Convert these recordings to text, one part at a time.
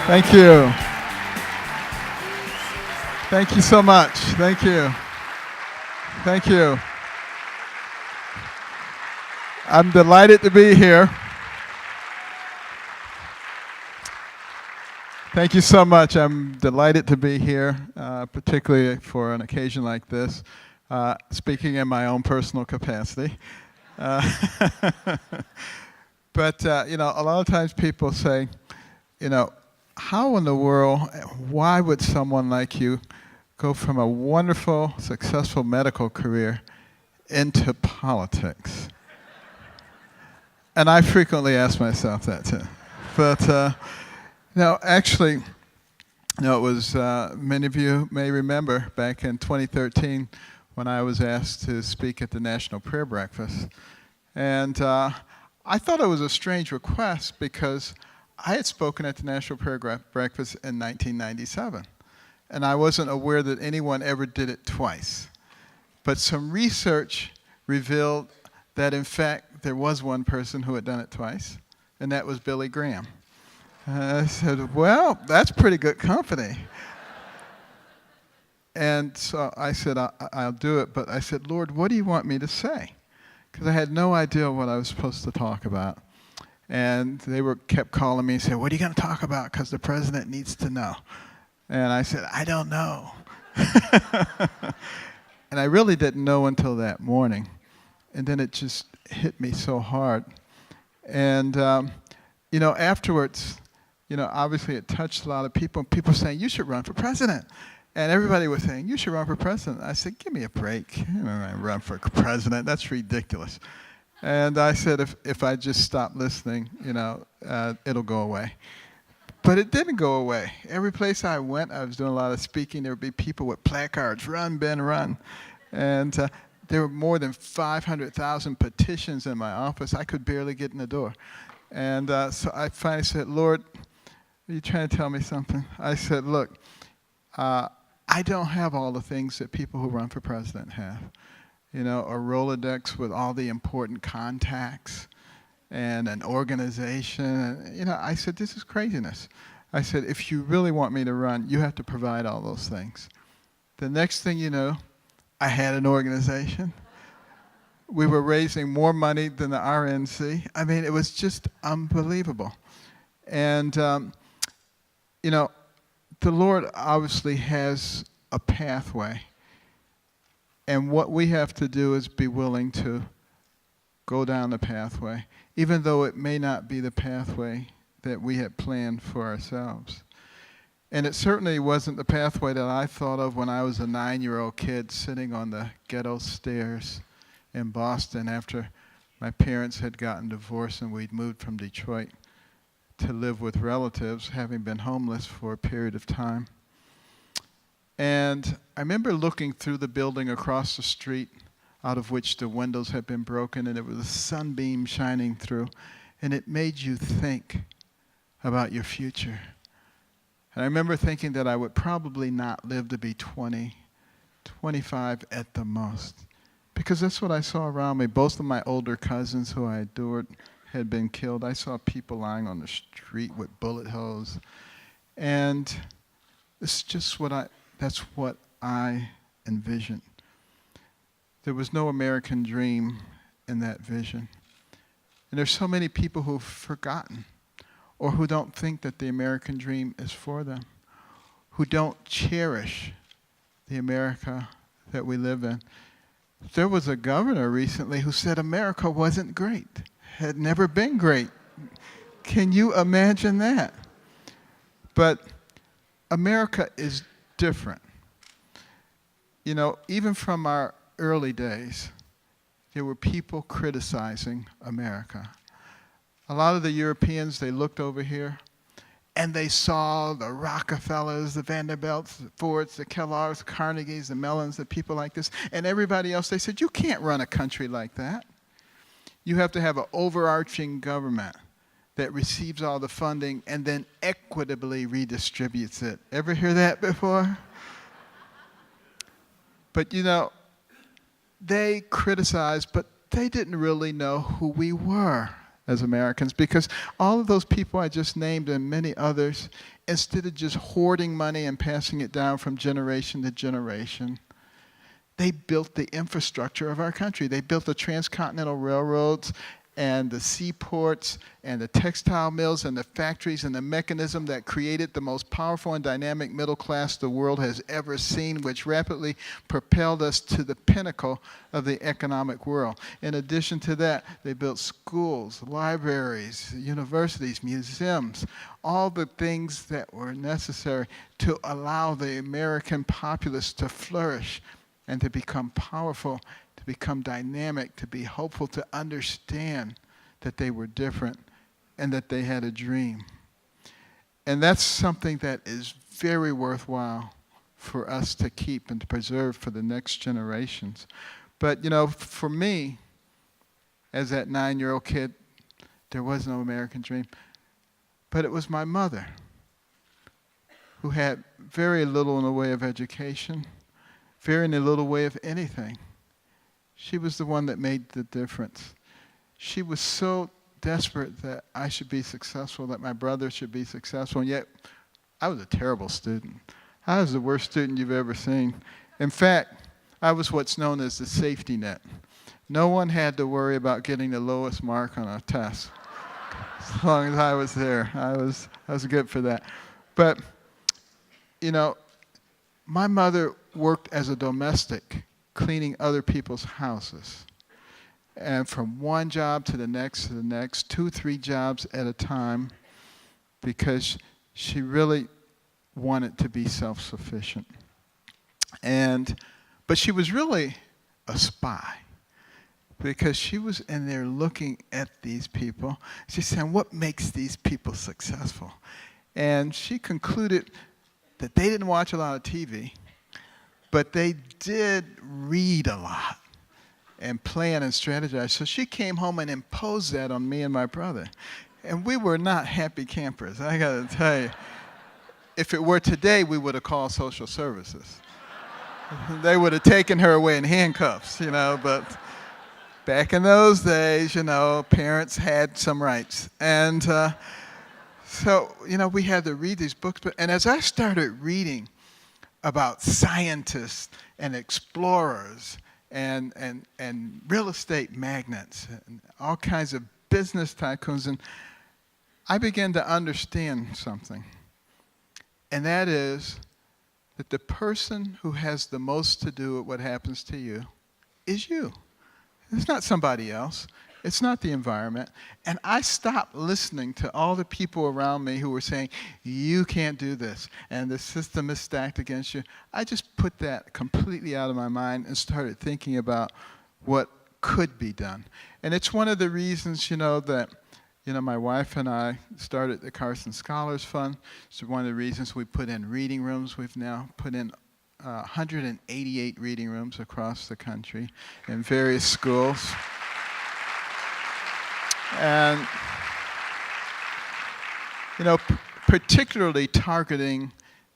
Thank you. Thank you so much. Thank you. Thank you. I'm delighted to be here. Thank you so much. I'm delighted to be here, particularly for an occasion like this, speaking in my own personal capacity. Uh, but, a lot of times people say, how in the world, why would someone like you go from a wonderful, successful medical career into politics? And I frequently ask myself that too. But, actually, it was, many of you may remember back in 2013 when I was asked to speak at the National Prayer Breakfast. And I thought it was a strange request because I had spoken at the National Prayer Breakfast in 1997. And I wasn't aware that anyone ever did it twice. But some research revealed that, in fact, there was one person who had done it twice, and that was Billy Graham. I said, well, that's pretty good company. And so I said, I'll do it. But I said, Lord, what do you want me to say? Because I had no idea what I was supposed to talk about. And they kept calling me and said, what are you going to talk about? Because the president needs to know. And I said, I don't know. And I really didn't know until that morning. And then it just hit me so hard. And, afterwards, obviously it touched a lot of people. People saying, you should run for president. And everybody was saying, you should run for president. I said, give me a break. I run for president. That's ridiculous. And I said, if I just stop listening, it'll go away. But it didn't go away. Every place I went, I was doing a lot of speaking. There would be people with placards, run, Ben, run. And there were more than 500,000 petitions in my office. I could barely get in the door. And so I finally said, Lord, are you trying to tell me something? I said, look, I don't have all the things that people who run for president have. A Rolodex with all the important contacts and an organization. I said, this is craziness. I said, if you really want me to run, you have to provide all those things. The next thing you know, I had an organization. We were raising more money than the RNC. I mean, it was just unbelievable. And, the Lord obviously has a pathway. And what we have to do is be willing to go down the pathway, even though it may not be the pathway that we had planned for ourselves. And it certainly wasn't the pathway that I thought of when I was a 9-year-old kid sitting on the ghetto stairs in Boston after my parents had gotten divorced and we'd moved from Detroit to live with relatives, having been homeless for a period of time. And I remember looking through the building across the street, out of which the windows had been broken, and there was a sunbeam shining through, and it made you think about your future. And I remember thinking that I would probably not live to be 20, 25 at the most, because that's what I saw around me. Both of my older cousins, who I adored, had been killed. I saw people lying on the street with bullet holes. And it's just that's what I envisioned. There was no American dream in that vision. And there's so many people who've forgotten or who don't think that the American dream is for them, who don't cherish the America that we live in. There was a governor recently who said America wasn't great, had never been great. Can you imagine that? But America is different. Even from our early days, there were people criticizing America. A lot of the Europeans, they looked over here and they saw the Rockefellers, the Vanderbilts, the Fords, the Kellogg's, the Carnegies, the Mellons, the people like this, and everybody else. They said, you can't run a country like that. You have to have an overarching government that receives all the funding and then equitably redistributes it. Ever hear that before? But they criticized, but they didn't really know who we were as Americans, because all of those people I just named and many others, instead of just hoarding money and passing it down from generation to generation, they built the infrastructure of our country. They built the transcontinental railroads and the seaports and the textile mills and the factories and the mechanism that created the most powerful and dynamic middle class the world has ever seen, which rapidly propelled us to the pinnacle of the economic world. In addition to that, they built schools, libraries, universities, museums, all the things that were necessary to allow the American populace to flourish and to become powerful, to become dynamic, to be hopeful, to understand that they were different and that they had a dream. And that's something that is very worthwhile for us to keep and to preserve for the next generations. But, you know, for me, as that 9-year-old kid, there was no American dream. But it was my mother, who had very little in the way of education, very little way of anything. She was the one that made the difference. She was so desperate that I should be successful, that my brother should be successful, and yet I was a terrible student. I was the worst student you've ever seen. In fact, I was what's known as the safety net. No one had to worry about getting the lowest mark on a test. As long as I was there, I was good for that. But, you know, my mother worked as a domestic, cleaning other people's houses. And from one job to the next, 2, 3 jobs at a time, because she really wanted to be self-sufficient. But she was really a spy, because she was in there looking at these people. She's saying, what makes these people successful? And she concluded that they didn't watch a lot of TV, but they did read a lot and plan and strategize. So she came home and imposed that on me and my brother. And we were not happy campers, I gotta tell you. If it were today, we would have called social services. They would have taken her away in handcuffs, you know, but back in those days, you know, parents had some rights. And so, you know, we had to read these books. And as I started reading about scientists and explorers and real estate magnates and all kinds of business tycoons, and I began to understand something. And that is that the person who has the most to do with what happens to you is you. It's not somebody else. It's not the environment. And I stopped listening to all the people around me who were saying, you can't do this, and the system is stacked against you. I just put that completely out of my mind and started thinking about what could be done. And it's one of the reasons, you know, that, you know, my wife and I started the Carson Scholars Fund. It's one of the reasons we put in reading rooms. We've now put in 188 reading rooms across the country in various schools. And, you know, particularly targeting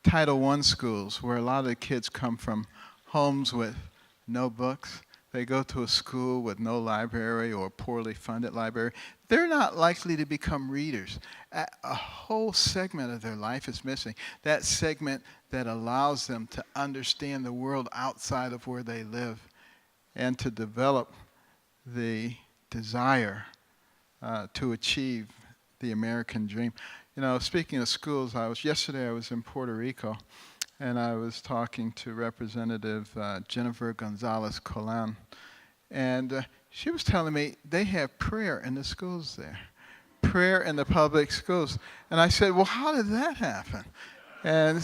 Title I schools, where a lot of the kids come from homes with no books. They go to a school with no library or poorly funded library. They're not likely to become readers. A whole segment of their life is missing. That segment that allows them to understand the world outside of where they live and to develop the desire to achieve the American dream. You know, speaking of schools, yesterday I was in Puerto Rico, and I was talking to Representative Jennifer Gonzalez Colan, and she was telling me they have prayer in the schools there, prayer in the public schools. And I said, well, how did that happen? And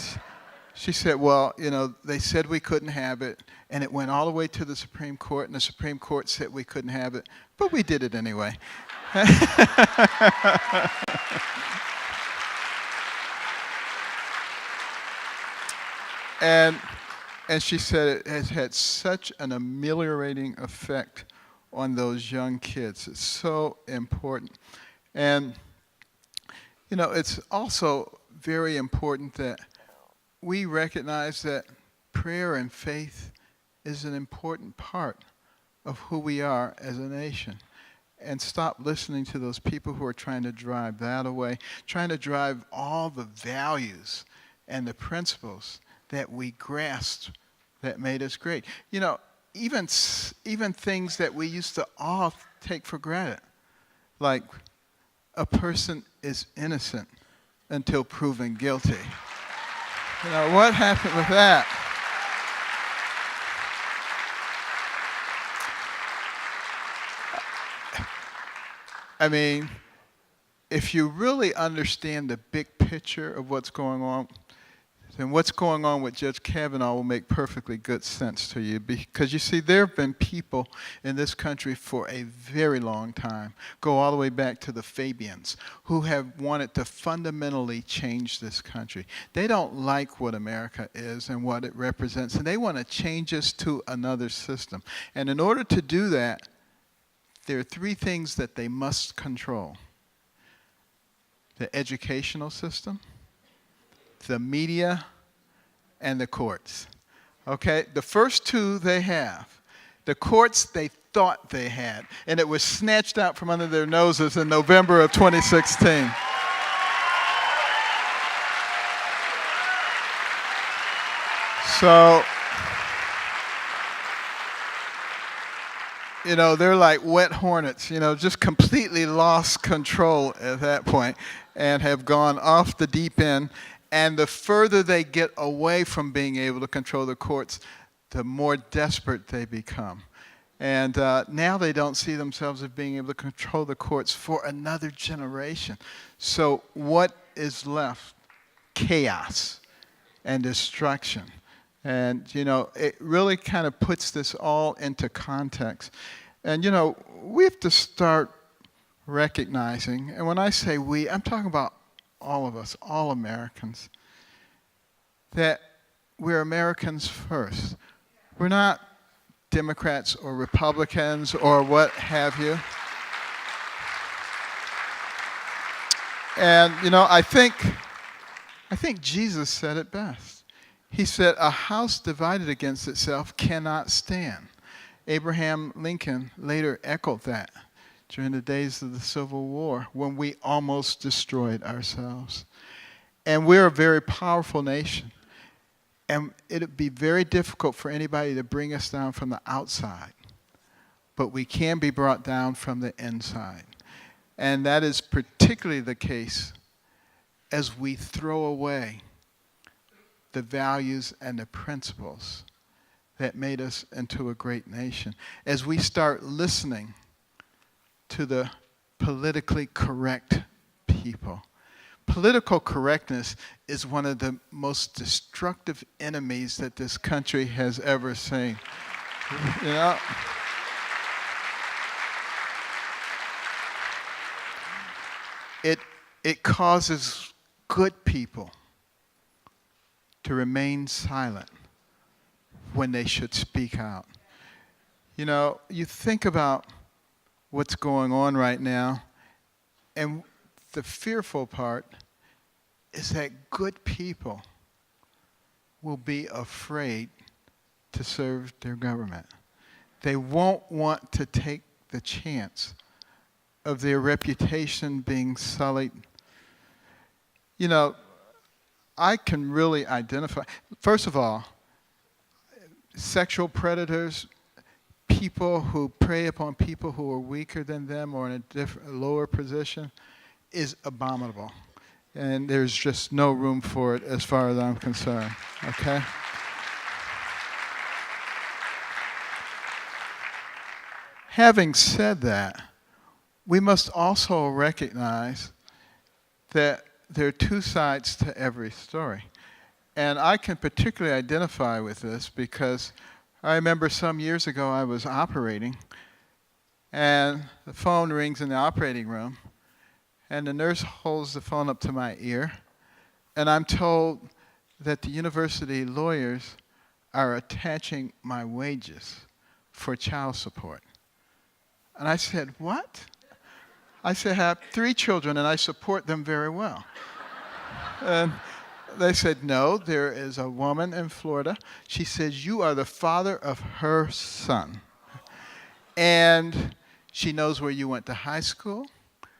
she said, well, you know, they said we couldn't have it, and it went all the way to the Supreme Court, and the Supreme Court said we couldn't have it, but we did it anyway. And she said it has had such an ameliorating effect on those young kids. It's so important. And, you know, it's also very important that we recognize that prayer and faith is an important part of who we are as a nation. and stop listening to those people who are trying to drive that away, trying to drive all the values and the principles that we grasped that made us great. You know, even things that we used to all take for granted, like a person is innocent until proven guilty. You know, what happened with that? I mean, if you really understand the big picture of what's going on, then what's going on with Judge Kavanaugh will make perfectly good sense to you. Because you see, there have been people in this country for a very long time, go all the way back to the Fabians, who have wanted to fundamentally change this country. They don't like what America is and what it represents, and they want to change us to another system. And in order to do that, there are three things that they must control: the educational system, the media, and the courts. Okay? The first two they have. The courts they thought they had, and it was snatched out from under their noses in November of 2016. So, you know, they're like wet hornets, you know, just completely lost control at that point and have gone off the deep end. And the further they get away from being able to control the courts, the more desperate they become. And now they don't see themselves as being able to control the courts for another generation. So what is left? Chaos and destruction. And, you know, it really kind of puts this all into context. And, you know, we have to start recognizing, and when I say we, I'm talking about all of us, all Americans, that we're Americans first. We're not Democrats or Republicans or what have you. And, you know, I think Jesus said it best. He said, "A house divided against itself cannot stand." Abraham Lincoln later echoed that during the days of the Civil War when we almost destroyed ourselves. And we're a very powerful nation. And it'd be very difficult for anybody to bring us down from the outside. But we can be brought down from the inside. And that is particularly the case as we throw away the values and the principles that made us into a great nation. As we start listening to the politically correct people. Political correctness is one of the most destructive enemies that this country has ever seen. You know? It causes good people to remain silent when they should speak out. You know, you think about what's going on right now, and the fearful part is that good people will be afraid to serve their government. They won't want to take the chance of their reputation being sullied. You know, I can really identify, first of all, sexual predators, people who prey upon people who are weaker than them or in a lower position, is abominable. And there's just no room for it as far as I'm concerned, okay? Having said that, we must also recognize that there are two sides to every story. And I can particularly identify with this because I remember some years ago I was operating, and the phone rings in the operating room, and the nurse holds the phone up to my ear, and I'm told that the university lawyers are attaching my wages for child support. And I said, "What?" I said, "I have 3 children, and I support them very well." And they said, "No, there is a woman in Florida. She says you are the father of her son. And She knows where you went to high school,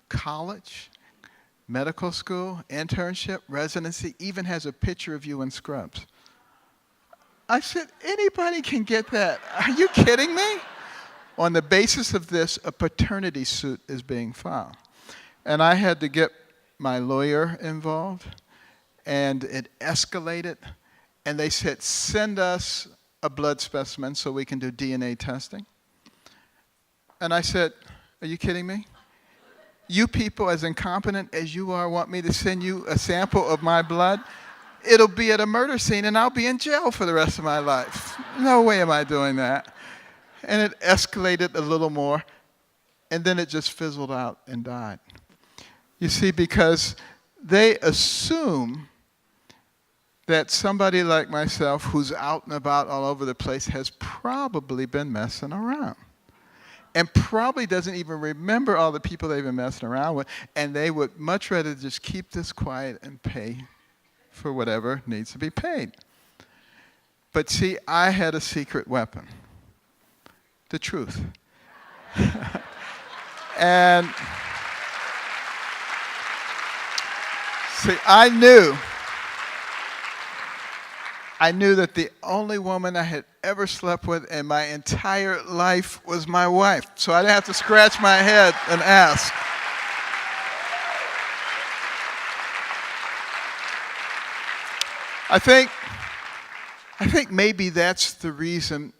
college, medical school, internship, residency, even has a picture of you in scrubs. I said, anybody can get that. Are you kidding me? On the basis of this, a paternity suit is being filed. And I had to get my lawyer involved, and it escalated. And they said, send us a blood specimen so we can do DNA testing. And I said, are you kidding me? You people, as incompetent as you are, want me to send you a sample of my blood? It'll be at a murder scene, and I'll be in jail for the rest of my life. No way am I doing that. And it escalated a little more, and then it just fizzled out and died. You see, because they assume that somebody like myself who's out and about all over the place has probably been messing around and probably doesn't even remember all the people they've been messing around with, and they would much rather just keep this quiet and pay for whatever needs to be paid. But see, I had a secret weapon, the truth. And see, I knew that the only woman I had ever slept with in my entire life was my wife. So I didn't have to scratch my head and ask. I think maybe that's the reason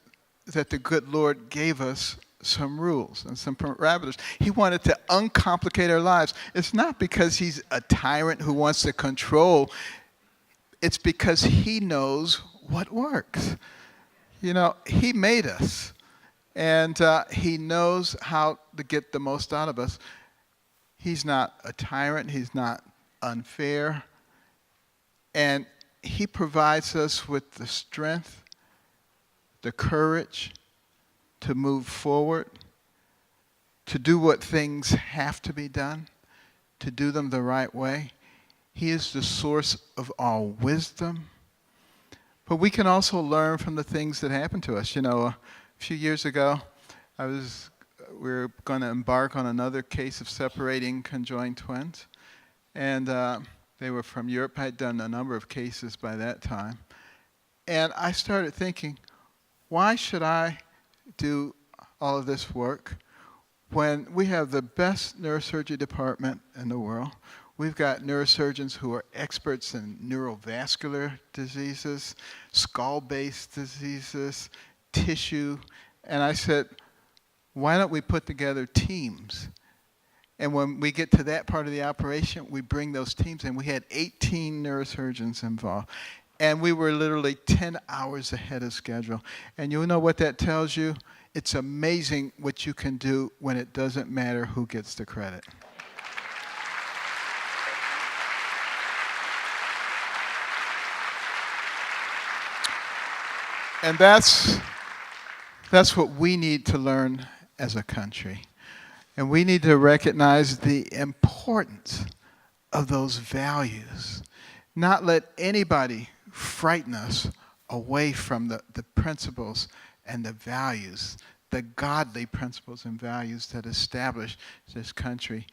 that the good Lord gave us some rules and some parameters. He wanted to uncomplicate our lives. It's not because he's a tyrant who wants to control. It's because he knows what works. You know, he made us, and he knows how to get the most out of us. He's not a tyrant. He's not unfair. And he provides us with the strength, the courage to move forward, to do what things have to be done, to do them the right way. He is the source of all wisdom. But we can also learn from the things that happen to us. You know, a few years ago, we were going to embark on another case of separating conjoined twins. And they were from Europe. I had done a number of cases by that time. And I started thinking, why should I do all of this work when we have the best neurosurgery department in the world? We've got neurosurgeons who are experts in neurovascular diseases, skull-based diseases, tissue. And I said, why don't we put together teams? And when we get to that part of the operation, we bring those teams in. We had 18 neurosurgeons involved. And we were literally 10 hours ahead of schedule. And you know what that tells you? It's amazing what you can do when it doesn't matter who gets the credit. And that's what we need to learn as a country. And we need to recognize the importance of those values. Not let anybody frighten us away from the principles and the values, the godly principles and values that establish this country.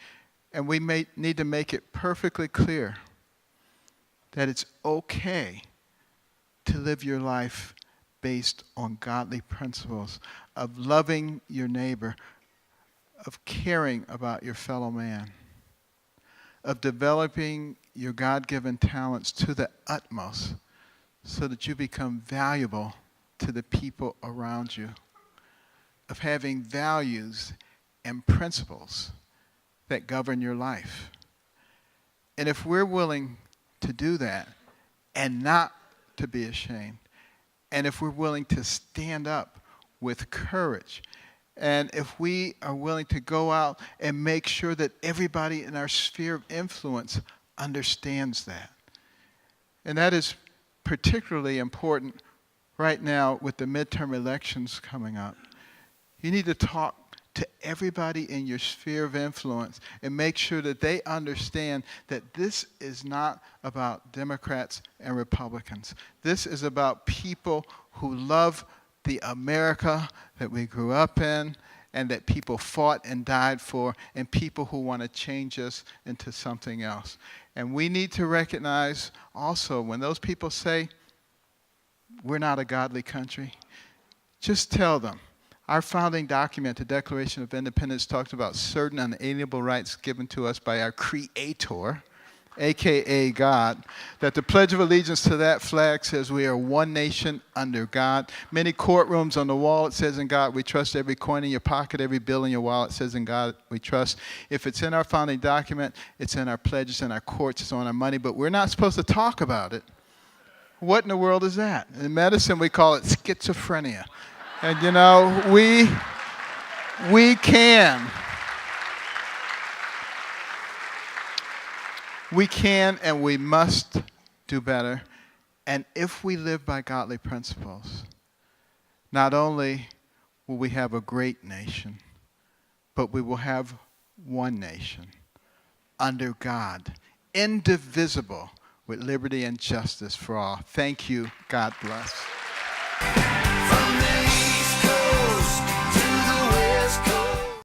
And we need to make it perfectly clear that it's okay to live your life based on godly principles of loving your neighbor, of caring about your fellow man, of developing your God-given talents to the utmost so that you become valuable to the people around you, of having values and principles that govern your life. And if we're willing to do that and not to be ashamed, and if we're willing to stand up with courage, and if we are willing to go out and make sure that everybody in our sphere of influence understands that. And that is particularly important right now with the midterm elections coming up. You need to talk to everybody in your sphere of influence and make sure that they understand that this is not about Democrats and Republicans. This is about people who love the America that we grew up in and that people fought and died for, and people who want to change us into something else. And we need to recognize also when those people say, we're not a godly country, just tell them. Our founding document, the Declaration of Independence, talks about certain unalienable rights given to us by our Creator, a.k.a. God, that the Pledge of Allegiance to that flag says we are one nation under God. Many courtrooms on the wall, it says in God we trust. Every coin in your pocket, every bill in your wallet says in God we trust. If it's in our founding document, it's in our pledges, in our courts, it's on our money, but we're not supposed to talk about it. What in the world is that? In medicine, we call it schizophrenia. And you know, we can and we must do better. And if we live by godly principles, not only will we have a great nation, but we will have one nation under God, indivisible, with liberty and justice for all. Thank you. God bless.